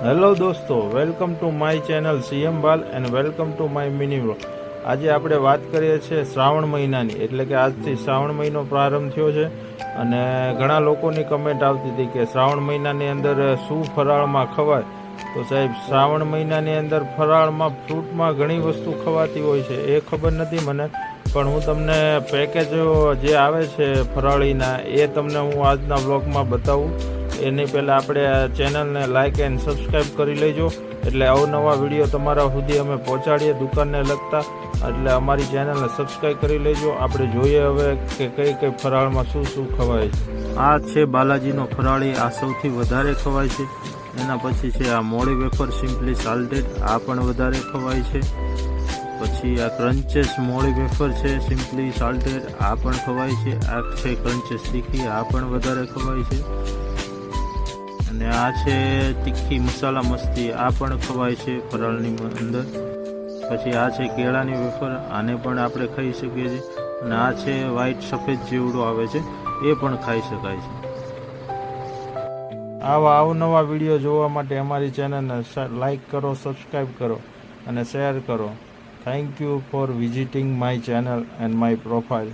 Hello દોસ્તો, welcome to my channel સીએમ બાલ and welcome to my mini vlog. આજે આપણે વાત કરીએ છીએ શ્રાવણ મહિનાની, એટલે કે આજથી શ્રાવણ મહિનો પ્રારંભ થયો છે અને ઘણા લોકોની કમેન્ટ આવતી હતી કે શ્રાવણ મહિનાની અંદર શું ફરાળમાં ખવાય. તો સાહેબ, શ્રાવણ મહિનાની અંદર ફરાળમાં ફ્રૂટમાં ઘણી વસ્તુ ખવાતી હોય છે, એ ખબર નથી મને, પણ હું તમને પેકેજ જે આવે છે ફરાળીના એ તમને હું આજના વ્લોગમાં બતાવું. એની પહેલાં આપણે આ ચેનલને લાઇક એન્ડ સબસ્ક્રાઈબ કરી લેજો, એટલે અવનવા વિડીયો તમારા સુધી અમે પહોંચાડીએ દુકાનને લગતા. એટલે અમારી ચેનલને સબસ્ક્રાઈબ કરી લેજો. આપણે જોઈએ હવે કે કઈ કઈ ફરાળમાં શું શું ખવાય છે. આ છે બાલાજીનો ફરાળી, આ સૌથી વધારે ખવાય છે. એના પછી છે આ મોળી વેફર સિમ્પલી સાલ્ટેડ, આ પણ વધારે ખવાય છે. પછી આ ક્રન્ચેસ મોળી વેફર છે સિમ્પલી સાલ્ટેડ, આ પણ ખવાય છે. આ છે ક્રન્ચેસ તીખી, આ પણ વધારે ખવાય છે. અને આ છે તીખી મસાલા મસ્તી, આ પણ ખવાય છે ફરાળની અંદર. પછી આ છે કેળાની વેફર, આને પણ આપણે ખાઈ શકીએ છીએ. અને આ છે વ્હાઈટ સફેદ જેવડો આવે છે, એ પણ ખાઈ શકાય છે. આવા અવનવા વિડીયો જોવા માટે અમારી ચેનલને લાઈક કરો, સબસ્ક્રાઈબ કરો અને શેર કરો. Thank you for visiting my channel and my profile.